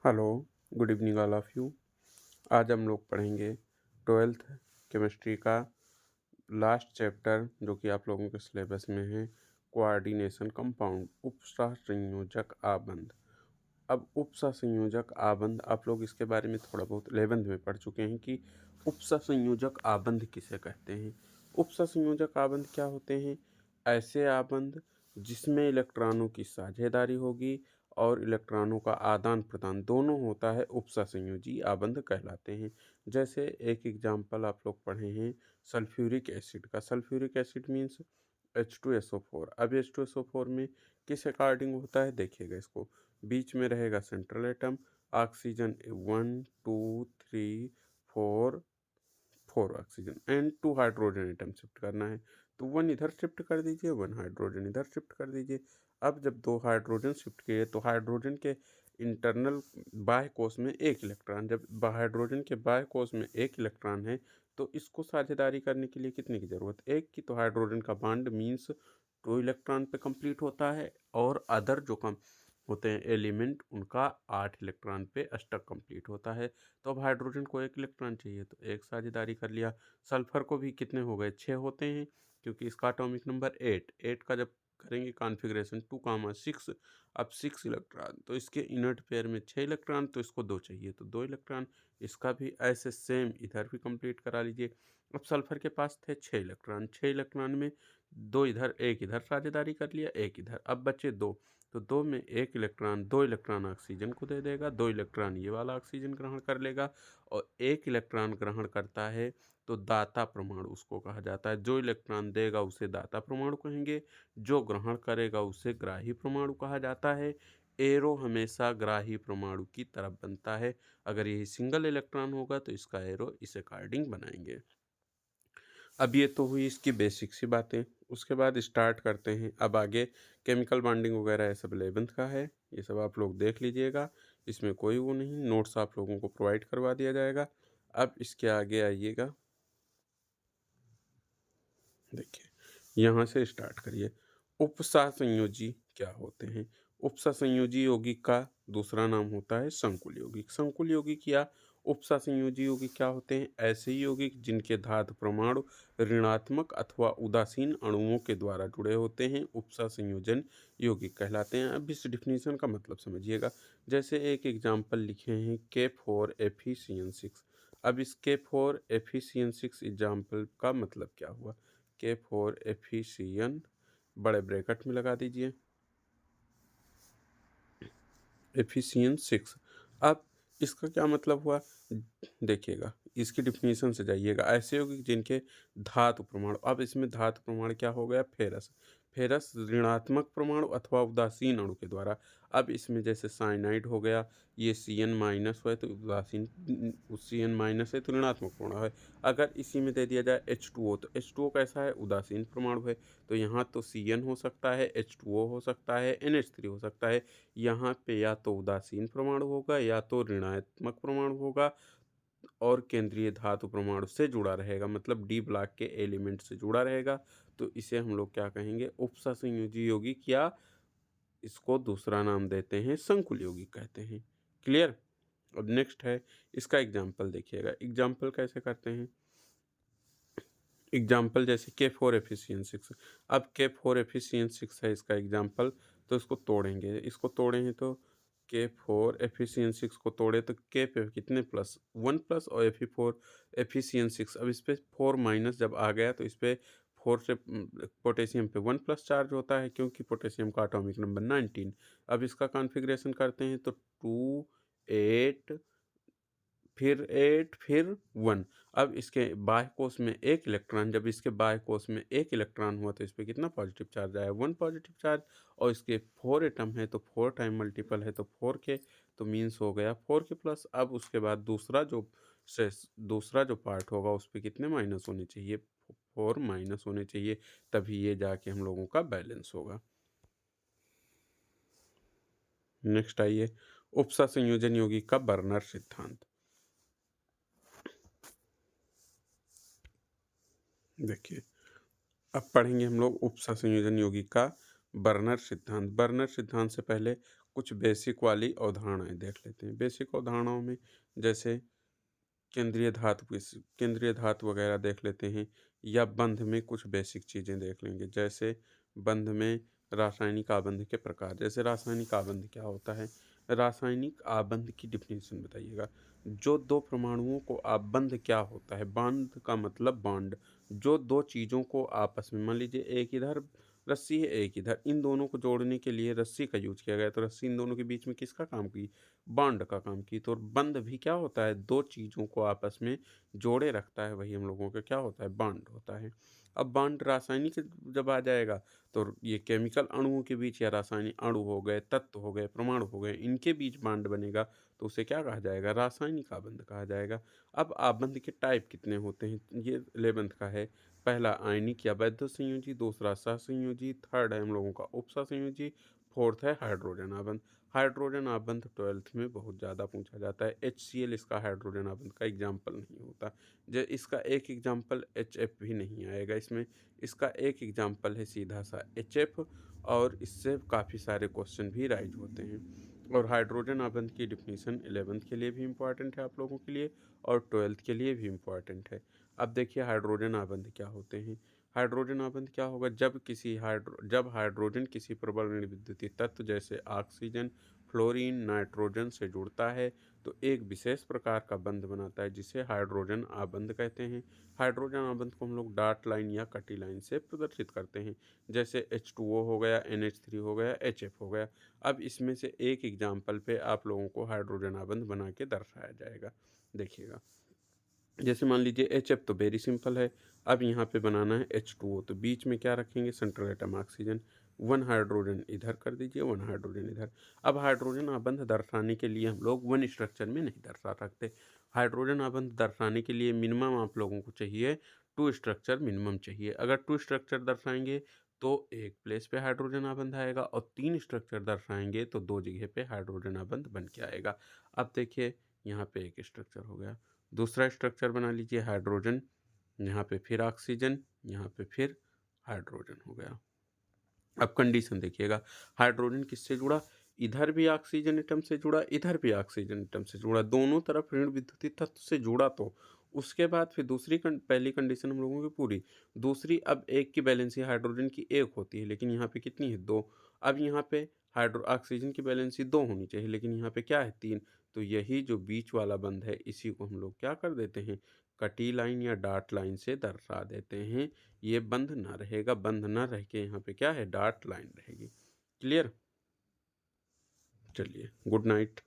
Hello, good evening all of you. आज हम लोग पढ़ेंगे 12th केमिस्ट्री का लास्ट चैप्टर जो कि आप लोगों के सिलेबस में है, कोऑर्डिनेशन कंपाउंड, उपसहसंयोजक आबंध। अब उपसहसंयोजक आबंध आप लोग इसके बारे में थोड़ा बहुत 11th में पढ़ चुके हैं कि उपसहसंयोजक आबंध किसे कहते हैं। उपसहसंयोजक आबंध क्या होते हैं? ऐसे आबंध जिसमें इलेक्ट्रॉनों की साझेदारी होगी और इलेक्ट्रॉनों का आदान प्रदान दोनों होता है, उपसहसंयोजी आबंध कहलाते हैं। जैसे एक एग्जाम्पल आप लोग पढ़े हैं सल्फ्यूरिक एसिड का। Sulphuric acid means H2SO4। अब H2SO4 में किस अकॉर्डिंग होता है देखिएगा इसको। बीच में रहेगा central atom, oxygen 1 2 3 4 oxygen and 2 hydrogen atom shift करना है, तो 1 इधर शिफ्ट कर दीजिए, 1 हाइड्रोजन इधर शिफ्ट कर दीजिए। अब जब 2 हाइड्रोजन शिफ्ट किए तो हाइड्रोजन के इंटरनल बाह्य कोश में एक इलेक्ट्रॉन, जब हाइड्रोजन के बाह्य कोश में एक इलेक्ट्रॉन है तो इसको साझेदारी करने के लिए कितने की ज़रूरत? एक की। तो हाइड्रोजन का बॉन्ड मीन्स 2 इलेक्ट्रॉन पे कंप्लीट होता है और अदर जो कम होते हैं एलिमेंट उनका 8 इलेक्ट्रॉन पे स्टक कंप्लीट होता है। तो अब हाइड्रोजन को एक इलेक्ट्रॉन चाहिए तो एक साझेदारी कर लिया। सल्फर को भी कितने हो गए? 6 होते हैं, क्योंकि इसका एटॉमिक नंबर 8 का जब करेंगे कॉन्फ़िगरेशन 2, 6, अब 6 इलेक्ट्रॉन तो इसके इनर्ट पेयर में 6 इलेक्ट्रॉन, तो इसको 2 चाहिए तो 2 इलेक्ट्रॉन। इसका भी ऐसे सेम इधर भी कंप्लीट करा लीजिए। अब सल्फर के पास थे 6 इलेक्ट्रॉन, 6 इलेक्ट्रॉन में 2 इधर, 1 इधर साझेदारी कर लिया, 1 इधर। अब बचे 2, तो 2 में 1 इलेक्ट्रॉन, 2 इलेक्ट्रॉन ऑक्सीजन को दे देगा, 2 इलेक्ट्रॉन ये वाला ऑक्सीजन ग्रहण कर लेगा और 1 इलेक्ट्रॉन ग्रहण करता है तो दाता परमाणु उसको कहा जाता है। जो इलेक्ट्रॉन देगा उसे दाता परमाणु कहेंगे, जो ग्रहण करेगा उसे ग्राही परमाणु कहा जाता है। एरो हमेशा ग्राही परमाणु की तरफ बनता है। अगर यही सिंगल इलेक्ट्रॉन होगा तो इसका एरो इस अकॉर्डिंग बनाएंगे। अब ये तो हुई इसकी बेसिक सी बातें। उसके बाद स्टार्ट करते हैं अब आगे। केमिकल बॉन्डिंग वगैरह ये सब 11th का है, ये सब आप लोग देख लीजिएगा, इसमें कोई वो नहीं, नोट्स आप लोगों को प्रोवाइड करवा दिया जाएगा। अब इसके आगे आइएगा, देखिए यहाँ से स्टार्ट करिए। उपसहसंयोजी क्या होते हैं? उपसहसंयोजी यौगिक का दूसरा नाम होता है संकुल यौगिक। संकुल यौगिक या उपसहसंयोजी यौगिक क्या होते हैं? ऐसे यौगिक जिनके धातु परमाणु ऋणात्मक अथवा उदासीन अणुओं के द्वारा जुड़े होते हैं उपसहसंयोजन यौगिक कहलाते हैं। अब इस डिफिनीशन का मतलब समझिएगा। जैसे एक एग्जाम्पल लिखे हैं K4Fe6। अब इस K4Fe6 एग्जाम्पल का मतलब क्या हुआ? K4Fe बड़े ब्रैकेट में लगा दीजिए, Fe6। अब इसका क्या मतलब हुआ देखिएगा, इसकी डिफिनीशन से जाइएगा। ऐसे यौगिक जिनके धातु परमाणु, अब इसमें धातु परमाणु क्या हो गया? फेरस। फेरस ऋणात्मक परमाणु अथवा उदासीन अणु के द्वारा। अब इसमें जैसे साइनाइड हो गया, ये Cn- है तो उदासीन, Cn- है तो ऋणात्मक परमाणु है। अगर इसी में दे दिया जाए H2O तो H2O कैसा है? उदासीन परमाणु है। तो यहाँ तो Cn हो सकता है, H2O हो सकता है, NH3 हो सकता है। यहाँ पे या तो उदासीन परमाणु होगा या तो ऋणात्मक परमाणु होगा और केंद्रीय धातु परमाणु से जुड़ा रहेगा, मतलब डी ब्लॉक के एलिमेंट से जुड़ा रहेगा। तो इसे हम लोग क्या कहेंगे? उपसहसंयोजी यौगिक, या इसको दूसरा नाम देते हैं संकुल यौगिक कहते हैं। क्लियर? अब नेक्स्ट है इसका एग्जाम्पल देखिएगा। एग्जाम्पल कैसे करते हैं? एग्जाम्पल जैसे K4Fe6। अब K4Fe6 है इसका एग्जाम्पल, तो इसको तोड़ेंगे। इसको तोड़े हैं तो K4Fe6 को तोड़े तो K पे कितने प्लस? 1 प्लस और Fe4Fe6। अब इस पर 4 माइनस जब आ गया तो इस पर 4 से पोटेशियम पे 1 प्लस चार्ज होता है, क्योंकि पोटेशियम का एटॉमिक नंबर 19। अब इसका कॉन्फ़िगरेशन करते हैं तो 2 8 फिर 8 फिर 1। अब इसके बाह्य कोश में एक इलेक्ट्रॉन, जब इसके बाह्य कोश में एक इलेक्ट्रॉन हुआ तो इस पर कितना पॉजिटिव चार्ज आया? 1 पॉजिटिव चार्ज। और इसके 4 एटम है तो 4 टाइम मल्टीपल है तो 4 के, तो मीन्स हो गया 4 के प्लस। अब उसके बाद दूसरा जो पार्ट होगा उस पर कितने माइनस होने चाहिए? 4 माइनस होने चाहिए, तभी ये जाके हम लोगों का बैलेंस होगा। नेक्स्ट आइए, उपसहसंयोजन यौगिक का बर्नर सिद्धांत। देखिए अब पढ़ेंगे हम लोग उपसहसंयोजन यौगिक का बर्नर सिद्धांत। बर्नर सिद्धांत से पहले कुछ बेसिक वाली अवधारणाएं देख लेते हैं। बेसिक अवधारणाओं में जैसे केंद्रीय धातु वगैरह देख लेते हैं, या बंध में कुछ बेसिक चीज़ें देख लेंगे। जैसे बंध में रासायनिक आबंध के प्रकार। जैसे रासायनिक आबंध क्या होता है? रासायनिक आबंध की डिफिनीशन बताइएगा। जो दो परमाणुओं को आबंध क्या होता है? बांध का मतलब बॉन्ड। जो दो चीज़ों को आपस में, मान लीजिए एक इधर रस्सी है एक इधर, इन दोनों को जोड़ने के लिए रस्सी का यूज किया गया, तो रस्सी इन दोनों के बीच में किसका काम की? बॉन्ड का काम की। तो बंध भी क्या होता है? दो चीज़ों को आपस में जोड़े रखता है, वही हम लोगों का क्या होता है? बॉन्ड होता है। अब बॉन्ड रासायनिक जब आ जाएगा, तो ये केमिकल अणुओं के बीच, या रासायनिक अणु हो गए, तत्व हो गए, परमाणु हो गए, इनके बीच बॉन्ड बनेगा, तो उसे क्या कहा जाएगा? रासायनिक आबंध कहा जाएगा। अब आबंध के टाइप कितने होते हैं? ये 11th का है। पहला आयनिक या वैद्युत संयोजी, दूसरा सहसंयोजी, थर्ड है हम लोगों का उपसहसंयोजी, फोर्थ है हाइड्रोजन आबंध। हाइड्रोजन आबंध 12th में बहुत ज़्यादा पूछा जाता है। HCl इसका हाइड्रोजन आबंध का एग्जाम्पल नहीं होता। जो इसका एक एग्जाम्पल HF भी नहीं आएगा इसमें। इसका एक एग्जाम्पल है सीधा सा HF, और इससे काफ़ी सारे क्वेश्चन भी राइज होते हैं। और हाइड्रोजन आबंध की डिफिनीशन 11th के लिए भी इम्पॉर्टेंट है आप लोगों के लिए, और 12th के लिए भी इम्पॉर्टेंट है। अब देखिए हाइड्रोजन आबंध क्या होते हैं। हाइड्रोजन आबंध क्या होगा? जब हाइड्रोजन किसी प्रबल विद्युतीय तत्व जैसे ऑक्सीजन, फ्लोरीन, नाइट्रोजन से जुड़ता है, तो एक विशेष प्रकार का बंध बनाता है, जिसे हाइड्रोजन आबंध कहते हैं। हाइड्रोजन आबंध को हम लोग डॉट लाइन या कटी लाइन से प्रदर्शित करते हैं। जैसे H2O हो गया, NH3 हो गया, HF हो गया। अब इसमें से एक एग्जाम्पल पे आप लोगों को हाइड्रोजन आबंध बना के दर्शाया जाएगा। देखिएगा, जैसे मान लीजिए HF तो वेरी सिंपल है। अब यहाँ पे बनाना है H2O, तो बीच में क्या रखेंगे? Central atom oxygen. 1 हाइड्रोजन इधर कर दीजिए, 1 हाइड्रोजन इधर। अब हाइड्रोजन आबंध दर्शाने के लिए हम लोग 1 स्ट्रक्चर में नहीं दर्शा सकते। हाइड्रोजन आबंध दर्शाने के लिए मिनिमम आप लोगों को चाहिए 2 स्ट्रक्चर मिनिमम चाहिए। अगर 2 स्ट्रक्चर दर्शाएंगे तो एक प्लेस पे हाइड्रोजन आबंध आएगा, और 3 स्ट्रक्चर दर्शाएंगे तो 2 जगह पे हाइड्रोजन आबंध बन के आएगा। अब देखिए यहाँ पे एक स्ट्रक्चर हो गया। दूसरा स्ट्रक्चर बना लीजिए हाइड्रोजन, यहाँ पे फिर ऑक्सीजन, यहाँ पे फिर हाइड्रोजन हो गया। अब कंडीशन देखिएगा, हाइड्रोजन किससे जुड़ा? इधर भी ऑक्सीजन एटम से जुड़ा, इधर भी ऑक्सीजन एटम से जुड़ा, दोनों तरफ ऋण विद्युतीय तत्व से जुड़ा। तो उसके बाद फिर पहली कंडीशन हम लोगों की पूरी। दूसरी, अब एक की बैलेंसी हाइड्रोजन की एक होती है, लेकिन यहाँ पे कितनी है? 2। अब यहाँ पे हाइड्रो ऑक्सीजन की बैलेंसी 2 होनी चाहिए, लेकिन यहाँ पे क्या है? 3। तो यही जो बीच वाला बंध है, इसी को हम लोग क्या कर देते हैं? कटी लाइन या डॉट लाइन से दर्शा देते हैं। ये बंद ना रहेगा, बंद ना रह के यहाँ पे क्या है? डॉट लाइन रहेगी। क्लियर? चलिए, गुड नाइट।